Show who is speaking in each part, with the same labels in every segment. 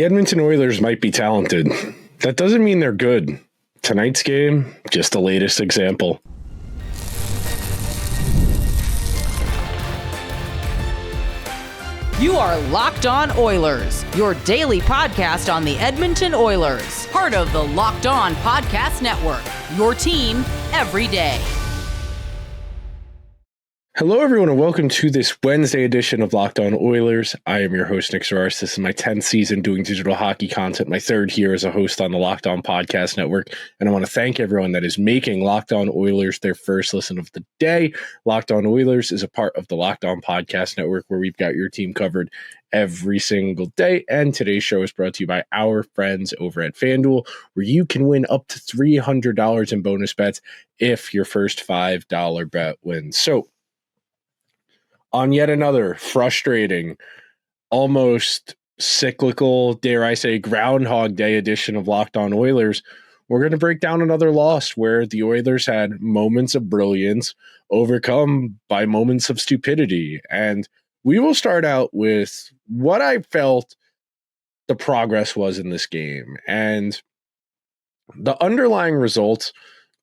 Speaker 1: The Edmonton Oilers might be talented. That doesn't mean they're good. Tonight's game, just the latest example.
Speaker 2: You are Locked On Oilers, your daily podcast on the Edmonton Oilers, part of the Locked On Podcast Network, your team every day.
Speaker 1: Hello, everyone, and welcome to this Wednesday edition of Locked On Oilers. I am your host, Nick Zararis. This is my 10th season doing digital hockey content, my third here as a host on the Locked On Podcast Network. And I want to thank everyone that is making Locked On Oilers their first listen of the day. Locked On Oilers is a part of the Locked On Podcast Network, where we've got your team covered every single day. And today's show is brought to you by our friends over at FanDuel, where you can win up to $300 in bonus bets if your first $5 bet wins. So, on yet another frustrating, almost cyclical, dare I say, Groundhog Day edition of Locked On Oilers, we're going to break down another loss where the Oilers had moments of brilliance overcome by moments of stupidity. And we will start out with what I felt the progress was in this game. And the underlying results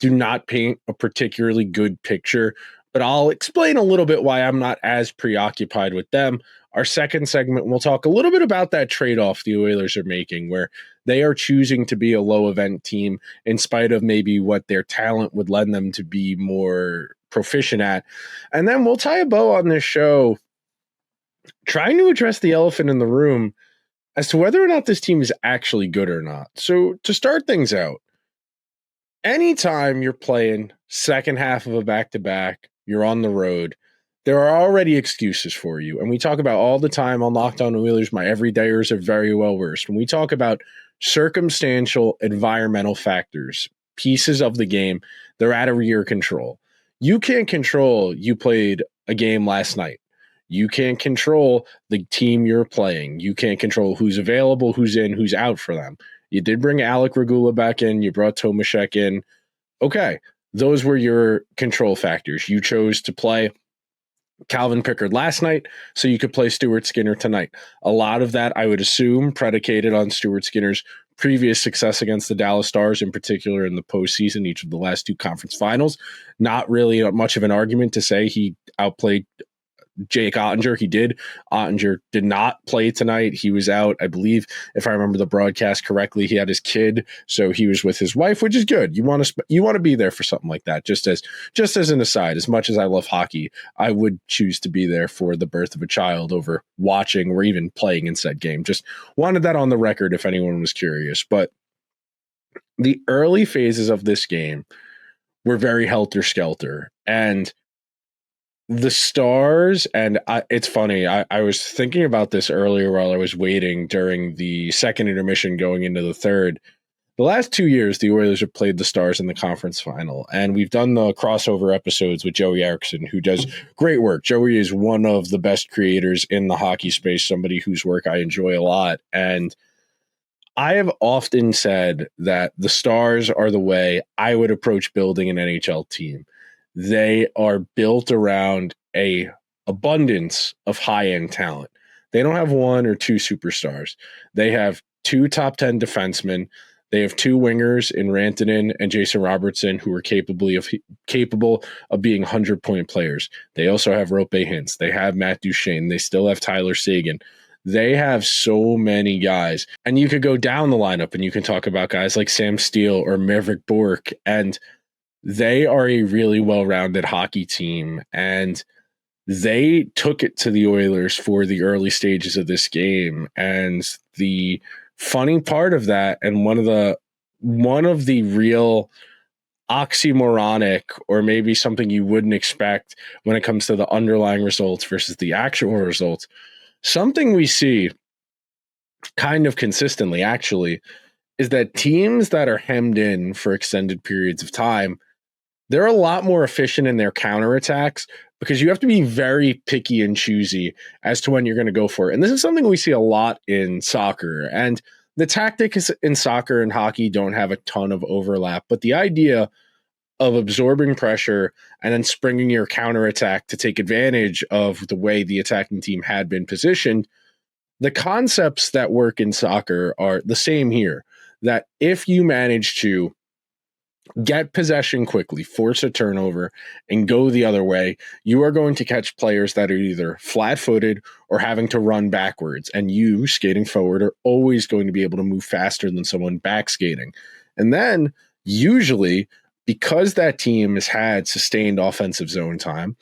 Speaker 1: do not paint a particularly good picture, but I'll explain a little bit why I'm not as preoccupied with them. Our second segment, we'll talk a little bit about that trade-off the Oilers are making, where they are choosing to be a low-event team in spite of maybe what their talent would lend them to be more proficient at. And then we'll tie a bow on this show, trying to address the elephant in the room as to whether or not this team is actually good or not. So to start things out, anytime you're playing second half of a back-to-back, you're on the road, there are already excuses for you. And we talk about all the time on Locked On Oilers, my everydayers are very well versed. When we talk about circumstantial environmental factors, pieces of the game, they're out of your control. You can't control you played a game last night. You can't control the team you're playing. You can't control who's available, who's in, who's out for them. You did bring Alec Regula back in. You brought Tomashek in. Okay, those were your control factors. You chose to play Calvin Pickard last night so you could play Stuart Skinner tonight. A lot of that, I would assume, predicated on Stuart Skinner's previous success against the Dallas Stars, in particular in the postseason, each of the last two conference finals. Not really much of an argument to say he outplayed Jake Ottinger. He did. Ottinger did not play tonight. He was out, I believe, if I remember the broadcast correctly. He had his kid, so he was with his wife, which is good. You want to be there for something like that. Just as an aside, as much as I love hockey, I would choose to be there for the birth of a child over watching or even playing in said game. Just wanted that on the record if anyone was curious. But the early phases of this game were very helter-skelter, and the Stars, and it's funny, I was thinking about this earlier while I was waiting during the second intermission going into the third. The last 2 years, the Oilers have played the Stars in the conference final, and we've done the crossover episodes with Joey Erickson, who does great work. Joey is one of the best creators in the hockey space, somebody whose work I enjoy a lot, and I have often said that the Stars are the way I would approach building an NHL team. They are built around a abundance of high-end talent. They don't have one or two superstars. They have two top 10 defensemen. They have two wingers in Rantanen and Jason Robertson who are capable of being 100-point players. They also have Rope Hintz. They have Matt Duchene. They still have Tyler Seguin. They have so many guys. And you could go down the lineup and you can talk about guys like Sam Steele or Maverick Bourque, and they are a really well-rounded hockey team, and they took it to the Oilers for the early stages of this game. And the funny part of that, and one of the real oxymoronic, or maybe something you wouldn't expect when it comes to the underlying results versus the actual results, something we see kind of consistently, actually, is that teams that are hemmed in for extended periods of time, they're a lot more efficient in their counterattacks because you have to be very picky and choosy as to when you're going to go for it. And this is something we see a lot in soccer. And the tactics in soccer and hockey don't have a ton of overlap, but the idea of absorbing pressure and then springing your counterattack to take advantage of the way the attacking team had been positioned, The concepts that work in soccer are the same here, that if you manage to get possession quickly, force a turnover, and go the other way, you are going to catch players that are either flat-footed or having to run backwards. And you, skating forward, are always going to be able to move faster than someone back skating. And then, usually, because that team has had sustained offensive zone time,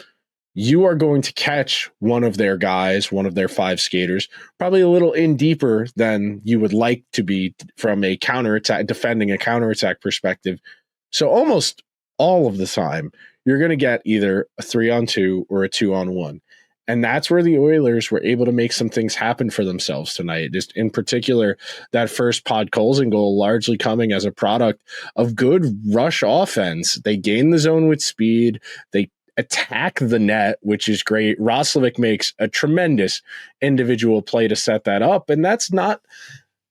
Speaker 1: you are going to catch one of their guys, one of their 5 skaters, probably a little in deeper than you would like to be from a counterattack, defending a counterattack perspective. So almost all of the time, you're going to get either a 3-on-2 or a 2-on-1. And that's where the Oilers were able to make some things happen for themselves tonight. Just in particular, that first Podkolzin goal largely coming as a product of good rush offense. They gain the zone with speed. They attack the net, which is great. Roslovic makes a tremendous individual play to set that up. And that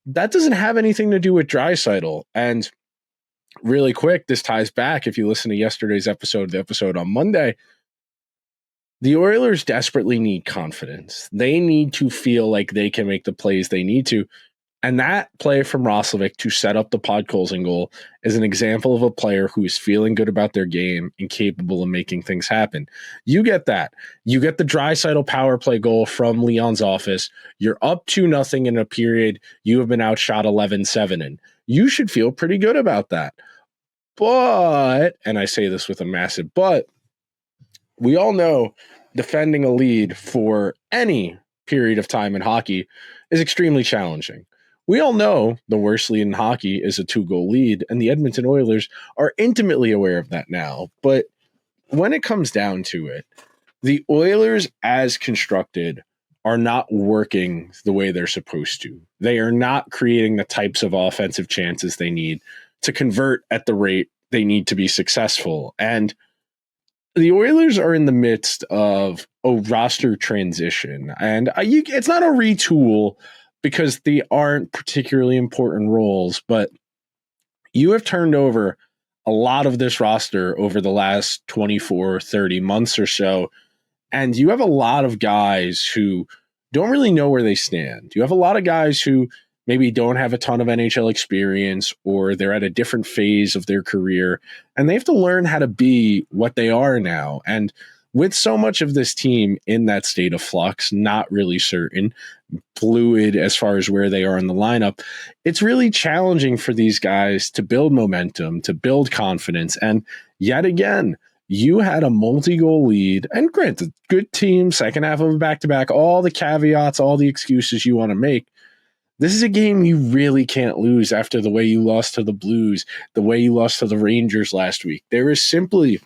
Speaker 1: doesn't have anything to do with Draisaitl. And really quick, this ties back, if you listen to yesterday's episode, the episode on Monday, the Oilers desperately need confidence. They need to feel like they can make the plays they need to. And that play from Roslovic to set up the Podkolzin goal is an example of a player who is feeling good about their game and capable of making things happen. You get that. You get the Draisaitl power play goal from Leon's office. You're up 2-0 in a period you have been outshot 11-7 in. You should feel pretty good about that. But, and I say this with a massive but, we all know defending a lead for any period of time in hockey is extremely challenging. We all know the worst lead in hockey is a 2-goal lead, and the Edmonton Oilers are intimately aware of that now. But when it comes down to it, the Oilers as constructed are not working the way they're supposed to. They are not creating the types of offensive chances they need to convert at the rate they need to be successful. And the Oilers are in the midst of a roster transition. And it's not a retool because they aren't particularly important roles, but you have turned over a lot of this roster over the last 24, 30 months or so. And you have a lot of guys who don't really know where they stand. You have a lot of guys who maybe don't have a ton of NHL experience, or they're at a different phase of their career, and they have to learn how to be what they are now. And with so much of this team in that state of flux, not really certain, fluid as far as where they are in the lineup, it's really challenging for these guys to build momentum, to build confidence. And yet again, you had a multi-goal lead, and granted, good team, second half of a back-to-back, all the caveats, all the excuses you want to make. This is a game you really can't lose after the way you lost to the Blues, the way you lost to the Rangers last week. There is simply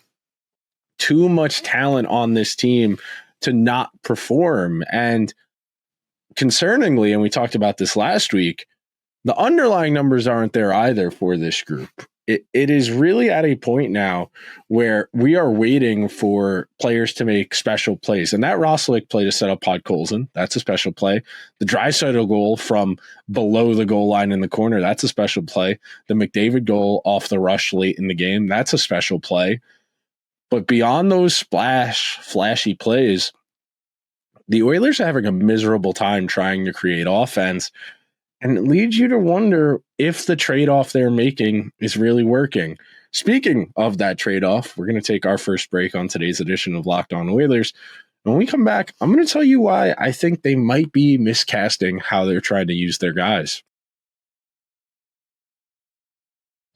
Speaker 1: too much talent on this team to not perform. And concerningly, and we talked about this last week, the underlying numbers aren't there either for this group. It is really at a point now where we are waiting for players to make special plays. And that Roslovic play to set up Podkolzin, that's a special play. The Draisaitl goal from below the goal line in the corner, that's a special play. The McDavid goal off the rush late in the game, that's a special play. But beyond those flashy plays, the Oilers are having a miserable time trying to create offense. And it leads you to wonder if the trade-off they're making is really working. Speaking of that trade-off, we're going to take our first break on today's edition of Locked On Oilers. When we come back, I'm going to tell you why I think they might be miscasting how they're trying to use their guys.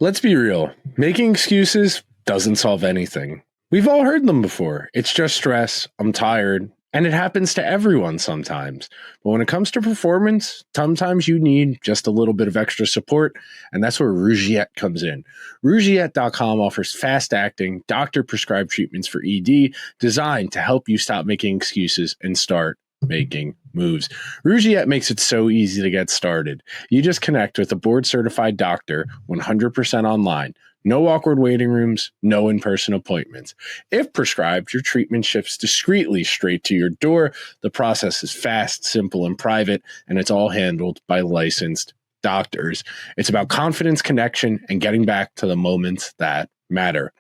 Speaker 1: Let's be real. Making excuses doesn't solve anything. We've all heard them before. It's just stress. I'm tired. And it happens to everyone sometimes. But when it comes to performance, sometimes you need just a little bit of extra support, and that's where Rougiette comes in. Rougiette.com offers fast-acting, doctor-prescribed treatments for ED designed to help you stop making excuses and start making moves. Rougiette makes it so easy to get started. You just connect with a board-certified doctor 100% online. No awkward waiting rooms, no in-person appointments. If prescribed, your treatment ships discreetly straight to your door. The process is fast, simple, and private, and it's all handled by licensed doctors. It's about confidence, connection, and getting back to the moments that matter.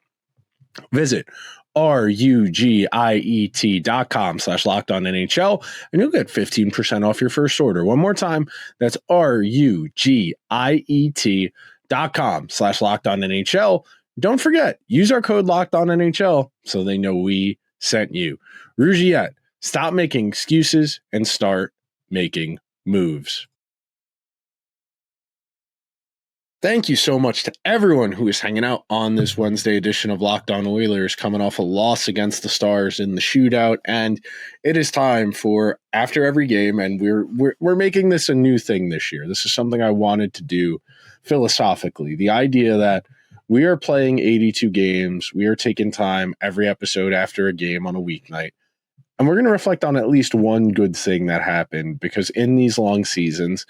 Speaker 1: Visit RUGIET.com/LockedOnNHL, and you'll get 15% off your first order. One more time, that's RUGIET.com/LockedOnNHL. Don't forget, use our code LockedOnNHL so they know we sent you. Rugiet, stop making excuses and start making moves. Thank you so much to everyone who is hanging out on this Wednesday edition of Locked On Oilers, coming off a loss against the Stars in the shootout. And it is time for after every game, and we're making this a new thing this year. This is something I wanted to do philosophically. The idea that we are playing 82 games, we are taking time every episode after a game on a weeknight, and we're going to reflect on at least one good thing that happened, because in these long seasons,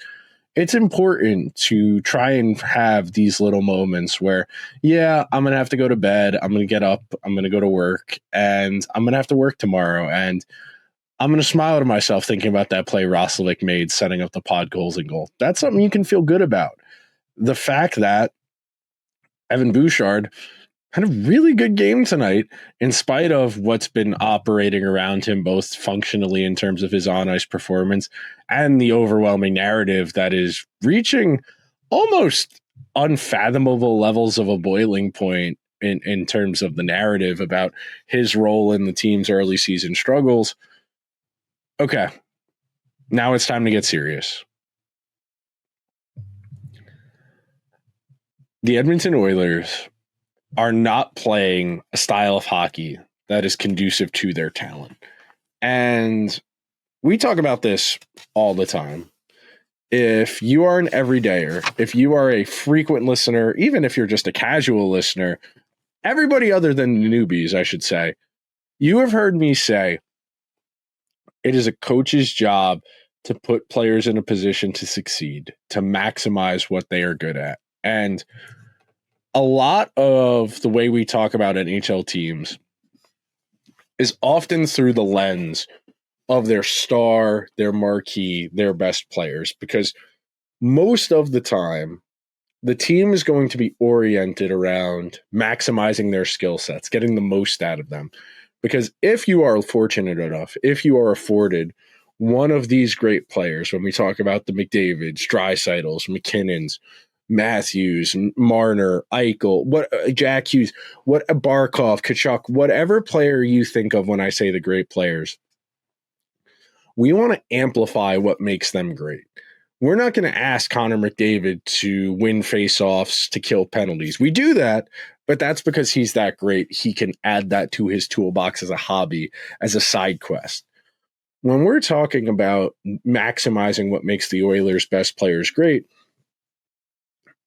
Speaker 1: it's important to try and have these little moments where, yeah, I'm going to have to go to bed. I'm going to get up. I'm going to go to work, and I'm going to have to work tomorrow. And I'm going to smile to myself thinking about that play Roslovic made, setting up the pod goals and goal. That's something you can feel good about. The fact that Evan Bouchard had a really good game tonight, in spite of what's been operating around him, both functionally in terms of his on-ice performance and the overwhelming narrative that is reaching almost unfathomable levels of a boiling point in terms of the narrative about his role in the team's early season struggles. Okay, now it's time to get serious. The Edmonton Oilers are not playing a style of hockey that is conducive to their talent. And we talk about this all the time. If you are an everydayer, if you are a frequent listener, even if you're just a casual listener, everybody other than the newbies, I should say, you have heard me say it is a coach's job to put players in a position to succeed, to maximize what they are good at. And a lot of the way we talk about NHL teams is often through the lens of their star, their marquee, their best players, because most of the time, the team is going to be oriented around maximizing their skill sets, getting the most out of them. Because if you are fortunate enough, if you are afforded one of these great players, when we talk about the McDavids, Draisaitls, McKinnons, Matthews, Marner, Eichel, Jack Hughes, Barkov, Kachuk, whatever player you think of when I say the great players, we want to amplify what makes them great. We're not going to ask Connor McDavid to win faceoffs, to kill penalties. We do that, but that's because he's that great. He can add that to his toolbox as a hobby, as a side quest. When we're talking about maximizing what makes the Oilers' best players great,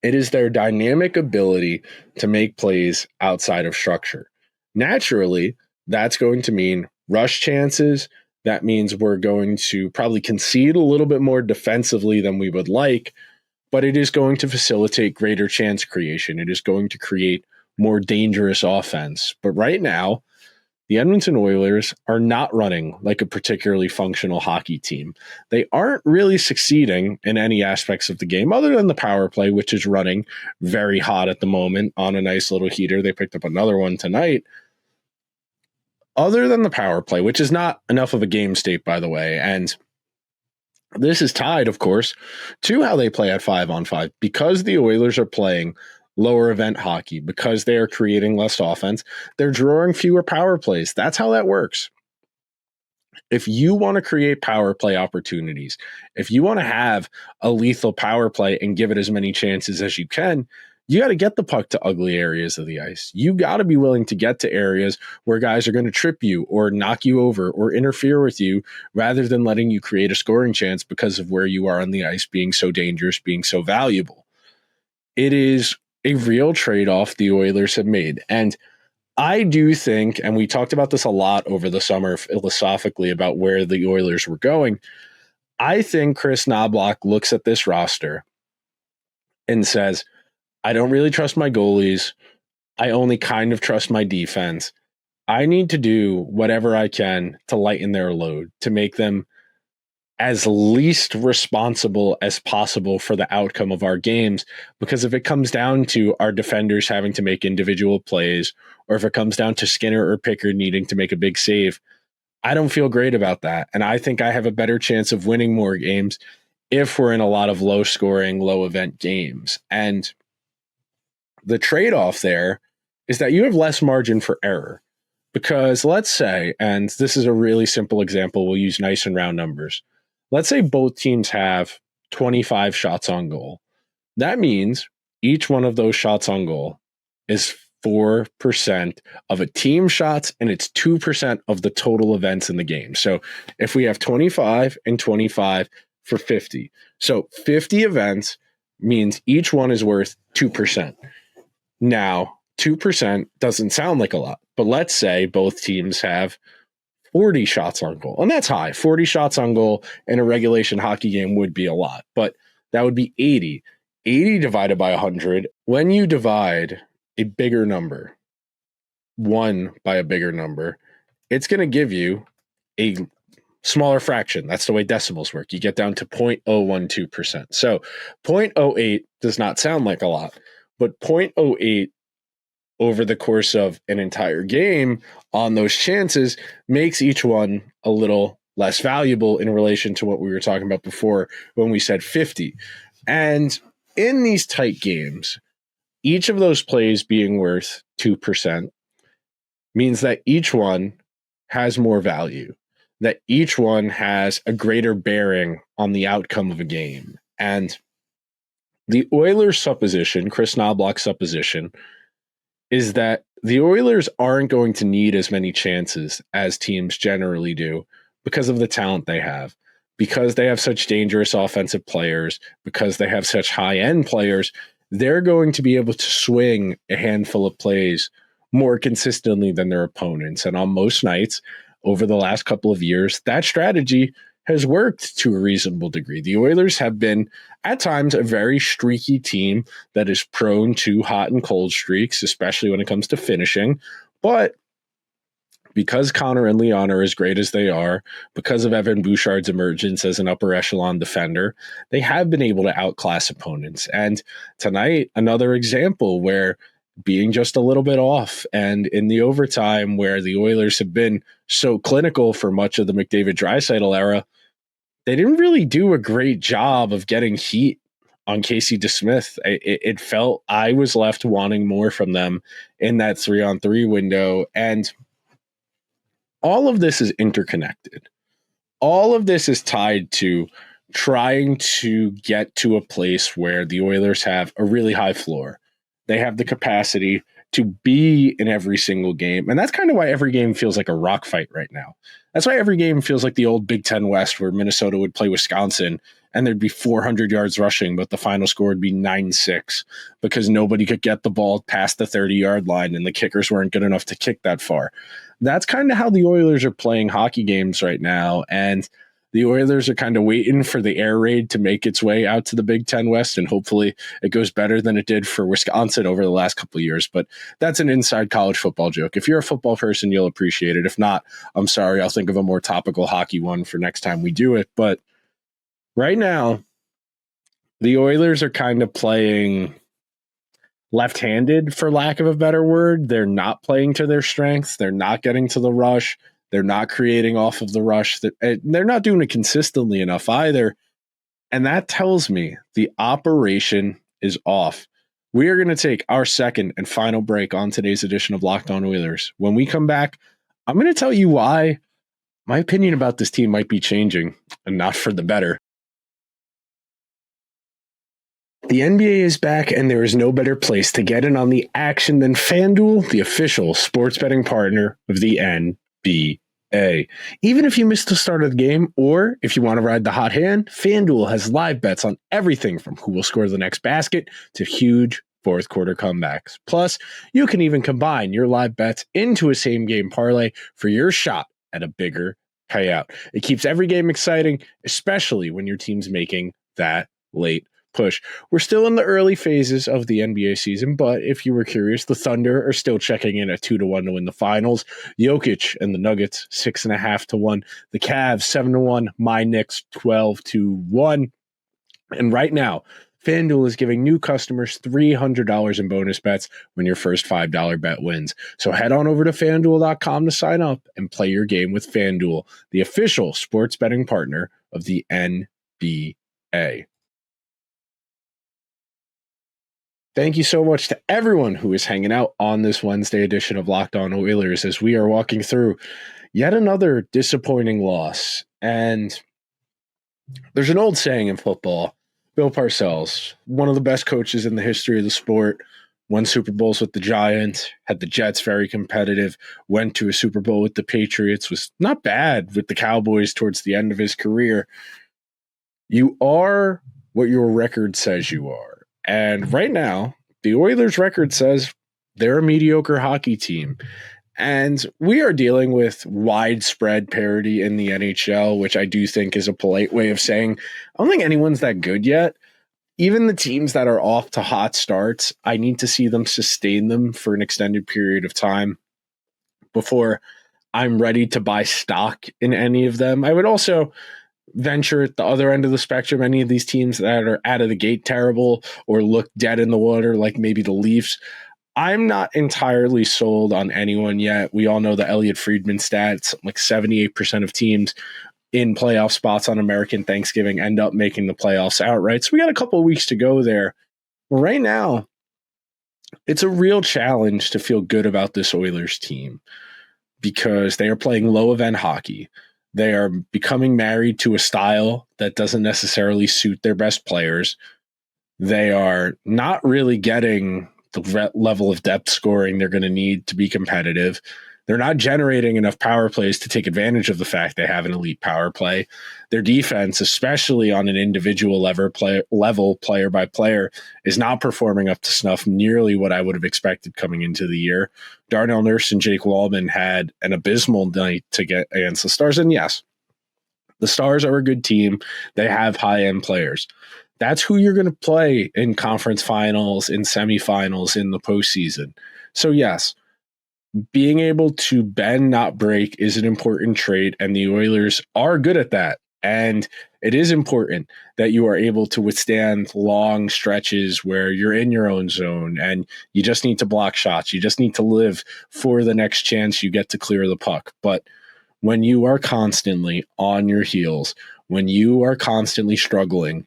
Speaker 1: it is their dynamic ability to make plays outside of structure. Naturally, that's going to mean rush chances. That means we're going to probably concede a little bit more defensively than we would like, but it is going to facilitate greater chance creation. It is going to create more dangerous offense. But right now, the Edmonton Oilers are not running like a particularly functional hockey team. They aren't really succeeding in any aspects of the game other than the power play, which is running very hot at the moment on a nice little heater. They picked up another one tonight. Other than the power play, which is not enough of a game state, by the way, and this is tied, of course, to how they play at 5-on-5. Because the Oilers are playing lower event hockey, because they are creating less offense, they're drawing fewer power plays. That's how that works. If you want to create power play opportunities, if you want to have a lethal power play and give it as many chances as you can, you got to get the puck to ugly areas of the ice. You got to be willing to get to areas where guys are going to trip you or knock you over or interfere with you, rather than letting you create a scoring chance because of where you are on the ice being so dangerous, being so valuable. It is a real trade-off the Oilers have made. And I do think, and we talked about this a lot over the summer philosophically about where the Oilers were going, I think Kris Knobloch looks at this roster and says, I don't really trust my goalies. I only kind of trust my defense. I need to do whatever I can to lighten their load, to make them as least responsible as possible for the outcome of our games. Because if it comes down to our defenders having to make individual plays, or if it comes down to Skinner or Pickard needing to make a big save, I don't feel great about that. And I think I have a better chance of winning more games if we're in a lot of low scoring, low event games. And the trade-off there is that you have less margin for error. Because let's say, and this is a really simple example, we'll use nice and round numbers. Let's say both teams have 25 shots on goal. That means each one of those shots on goal is 4% of a team shots, and it's 2% of the total events in the game. So if we have 25 and 25 for 50, so 50 events means each one is worth 2%. Now, 2% doesn't sound like a lot, but let's say both teams have 40 shots on goal, and that's high. 40 shots on goal in a regulation hockey game would be a lot, but that would be 80. 80 divided by 100. When you divide a bigger number, 1 by a bigger number, it's going to give you a smaller fraction. That's the way decimals work. You get down to 0.012%. So 0.08 does not sound like a lot, but 0.08 over the course of an entire game on those chances makes each one a little less valuable in relation to what we were talking about before when we said 50. And in these tight games, each of those plays being worth 2% means that each one has more value, that each one has a greater bearing on the outcome of a game. And the Oilers' supposition, Kris Knobloch's supposition, is that the Oilers aren't going to need as many chances as teams generally do because of the talent they have, because they have such dangerous offensive players, because they have such high-end players. They're going to be able to swing a handful of plays more consistently than their opponents. And on most nights over the last couple of years, that strategy has worked to a reasonable degree. The Oilers have been, at times, a very streaky team that is prone to hot and cold streaks, especially when it comes to finishing. But because Connor and Leon are as great as they are, because of Evan Bouchard's emergence as an upper echelon defender, they have been able to outclass opponents. And tonight, another example where being just a little bit off, and in the overtime where the Oilers have been so clinical for much of the McDavid Draisaitl era, they didn't really do a great job of getting heat on Casey DeSmith. It felt I was left wanting more from them in that 3-on-3 window. And all of this is interconnected. All of this is tied to trying to get to a place where the Oilers have a really high floor. They have the capacity to be in every single game. And that's kind of why every game feels like a rock fight right now. That's why every game feels like the old Big Ten West where Minnesota would play Wisconsin and there'd be 400 yards rushing, but the final score would be 9-6 because nobody could get the ball past the 30-yard line and the kickers weren't good enough to kick that far. That's kind of how the Oilers are playing hockey games right now. And the Oilers are kind of waiting for the air raid to make its way out to the Big Ten West, and hopefully it goes better than it did for Wisconsin over the last couple of years. But that's an inside college football joke. If you're a football person, you'll appreciate it. If not, I'm sorry. I'll think of a more topical hockey one for next time we do it. But right now, the Oilers are kind of playing left-handed, for lack of a better word. They're not playing to their strengths. They're not getting to the rush. They're not creating off of the rush. They're not doing it consistently enough either. And that tells me the operation is off. We are going to take our second and final break on today's edition of Locked On Oilers. When we come back, I'm going to tell you why my opinion about this team might be changing, and not for the better. The NBA is back, and there is no better place to get in on the action than FanDuel, the official sports betting partner of the NBA. Even if you missed the start of the game, or if you want to ride the hot hand, FanDuel has live bets on everything from who will score the next basket to huge fourth quarter comebacks. Plus, you can even combine your live bets into a same game parlay for your shot at a bigger payout. It keeps every game exciting, especially when your team's making that late push. We're still in the early phases of the NBA season, but if you were curious, the Thunder are still checking in at 2-1 to win the finals. Jokic and the Nuggets 6.5 to 1. The Cavs 7 to 1. My Knicks 12 to 1. And right now, FanDuel is giving new customers $300 in bonus bets when your first $5 bet wins. So head on over to FanDuel.com to sign up and play your game with FanDuel, the official sports betting partner of the NBA. Thank you so much to everyone who is hanging out on this Wednesday edition of Locked On Oilers as we are walking through yet another disappointing loss. And there's an old saying in football. Bill Parcells, one of the best coaches in the history of the sport, won Super Bowls with the Giants, had the Jets very competitive, went to a Super Bowl with the Patriots, was not bad with the Cowboys towards the end of his career. You are what your record says you are. And right now, the Oilers' record says they're a mediocre hockey team. And we are dealing with widespread parity in the NHL, which I do think is a polite way of saying I don't think anyone's that good yet. Even the teams that are off to hot starts, I need to see them sustain them for an extended period of time before I'm ready to buy stock in any of them. I would also venture at the other end of the spectrum, any of these teams that are out of the gate terrible or look dead in the water, like maybe the Leafs. I'm not entirely sold on anyone yet. We all know the Elliot Friedman stats, like 78% of teams in playoff spots on American Thanksgiving end up making the playoffs outright. So we got a couple of weeks to go there. But right now, it's a real challenge to feel good about this Oilers team because they are playing low event hockey. They are becoming married to a style that doesn't necessarily suit their best players. They are not really getting the level of depth scoring they're going to need to be competitive. They're not generating enough power plays to take advantage of the fact they have an elite power play. Their defense, especially on an individual level player by player, is not performing up to snuff nearly what I would have expected coming into the year. Darnell Nurse and Jake Wallman had an abysmal night to get against the Stars. And yes, the Stars are a good team. They have high-end players. That's who you're going to play in conference finals, in semifinals, in the postseason. So yes, being able to bend, not break is an important trait, and the Oilers are good at that. And it is important that you are able to withstand long stretches where you're in your own zone and you just need to block shots. You just need to live for the next chance you get to clear the puck. But when you are constantly on your heels, when you are constantly struggling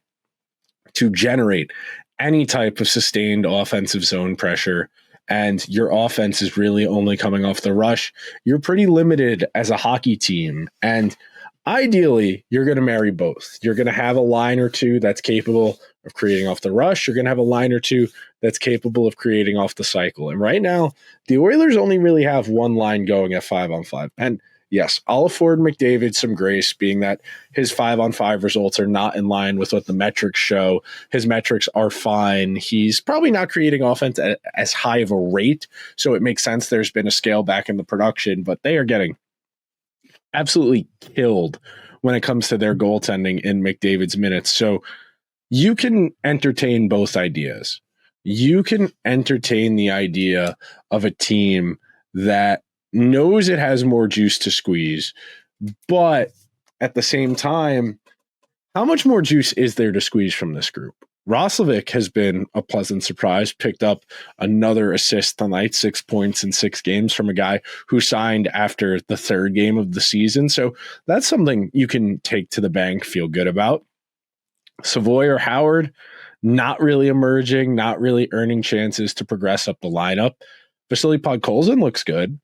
Speaker 1: to generate any type of sustained offensive zone pressure, and your offense is really only coming off the rush, you're pretty limited as a hockey team. And ideally, you're going to marry both. You're going to have a line or two that's capable of creating off the rush. You're going to have a line or two that's capable of creating off the cycle. And right now, the Oilers only really have one line going at 5-on-5. And yes, I'll afford McDavid some grace, being that his 5-on-5 results are not in line with what the metrics show. His metrics are fine. He's probably not creating offense at as high of a rate, so it makes sense there's been a scale back in the production, but they are getting absolutely killed when it comes to their goaltending in McDavid's minutes. So you can entertain both ideas. You can entertain the idea of a team that knows it has more juice to squeeze, but at the same time, how much more juice is there to squeeze from this group? Roslovic has been a pleasant surprise, picked up another assist tonight, 6 points in 6 games from a guy who signed after the third game of the season. So that's something you can take to the bank, feel good about. Savoy or Howard, not really emerging, not really earning chances to progress up the lineup. Vasily Podkolzin looks good.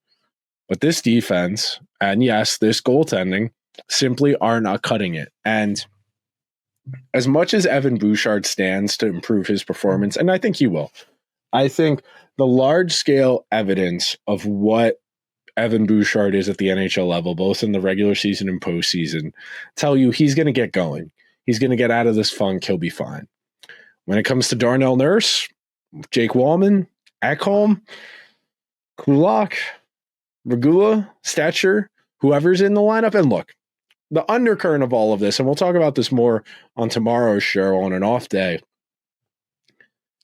Speaker 1: But this defense, and yes, this goaltending, simply are not cutting it. And as much as Evan Bouchard stands to improve his performance, and I think he will, I think the large-scale evidence of what Evan Bouchard is at the NHL level, both in the regular season and postseason, tell you he's going to get going. He's going to get out of this funk. He'll be fine. When it comes to Darnell Nurse, Jake Wallman, Ekholm, Kulak, Regula, Stature, whoever's in the lineup. And look, the undercurrent of all of this, and we'll talk about this more on tomorrow's show on an off day,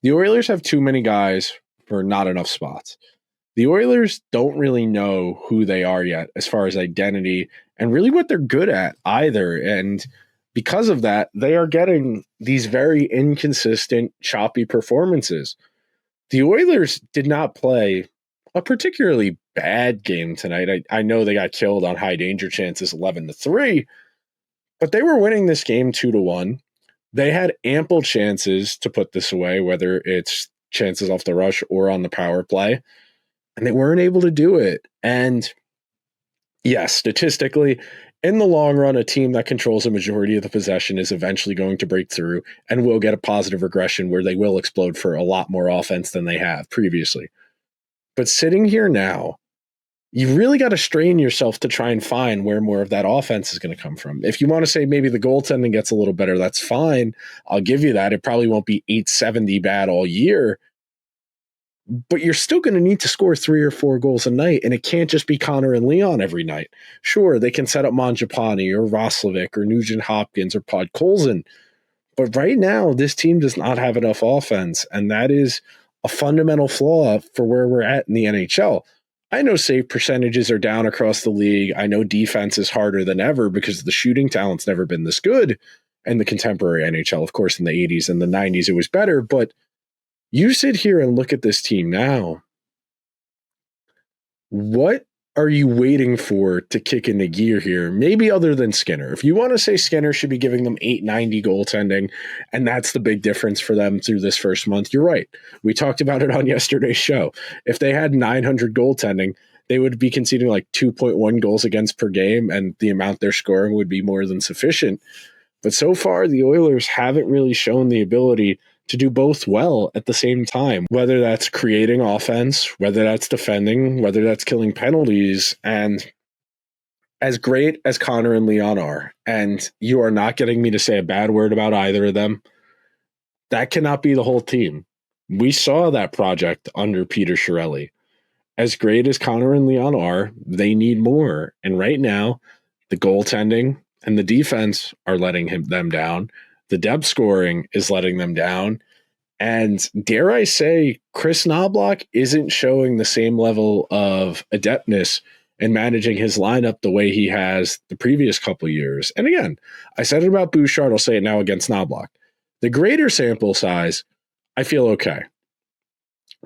Speaker 1: The Oilers have too many guys for not enough spots. The Oilers don't really know who they are yet as far as identity and really what they're good at either. And because of that, they are getting these very inconsistent, choppy performances. The Oilers did not play a particularly bad game tonight. I know they got killed on high danger chances 11-3, but they were winning this game 2-1. They had ample chances to put this away, whether it's chances off the rush or on the power play, and they weren't able to do it. And yes, statistically, in the long run, a team that controls a majority of the possession is eventually going to break through and will get a positive regression where they will explode for a lot more offense than they have previously. But sitting here now, you really got to strain yourself to try and find where more of that offense is going to come from. If you want to say maybe the goaltending gets a little better, that's fine. I'll give you that. It probably won't be 870 bad all year, but you're still going to need to score 3 or 4 goals a night, and it can't just be Connor and Leon every night. Sure, they can set up Mangiapane or Roslovic or Nugent-Hopkins or Podkolzin, but right now, this team does not have enough offense, and that is a fundamental flaw for where we're at in the NHL. I know save percentages are down across the league. I know defense is harder than ever because the shooting talent's never been this good in the contemporary NHL. Of course, in the 80s and the 90s, it was better, but you sit here and look at this team now. What are you waiting for to kick into gear here? Maybe other than Skinner. If you want to say Skinner should be giving them 890 goaltending, and that's the big difference for them through this first month, you're right. We talked about it on yesterday's show. If they had 900 goaltending, they would be conceding like 2.1 goals against per game, and the amount they're scoring would be more than sufficient. But so far, the Oilers haven't really shown the ability to do both well at the same time, whether that's creating offense, whether that's defending, whether that's killing penalties. And as great as Connor and Leon are, and you are not getting me to say a bad word about either of them, that cannot be the whole team. We saw that project under Peter Chiarelli. As great as Connor and Leon are, they need more. And right now, the goaltending and the defense are letting them down. The depth scoring is letting them down. And dare I say, Kris Knobloch isn't showing the same level of adeptness in managing his lineup the way he has the previous couple of years. And again, I said it about Bouchard, I'll say it now against Knobloch. The greater sample size, I feel okay.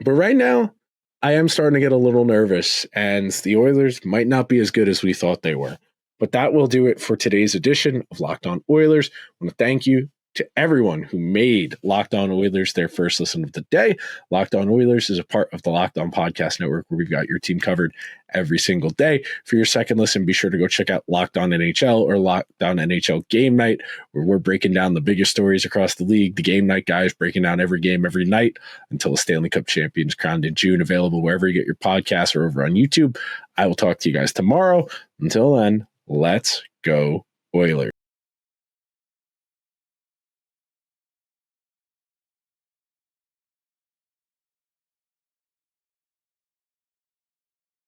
Speaker 1: But right now, I am starting to get a little nervous, and the Oilers might not be as good as we thought they were. But that will do it for today's edition of Locked On Oilers. I want to thank you to everyone who made Locked On Oilers their first listen of the day. Locked On Oilers is a part of the Locked On Podcast Network, where we've got your team covered every single day. For your second listen, be sure to go check out Locked On NHL or Locked On NHL Game Night, where we're breaking down the biggest stories across the league. The Game Night guys breaking down every game every night until a Stanley Cup champion is crowned in June. Available wherever you get your podcasts or over on YouTube. I will talk to you guys tomorrow. Until then, let's go Oilers.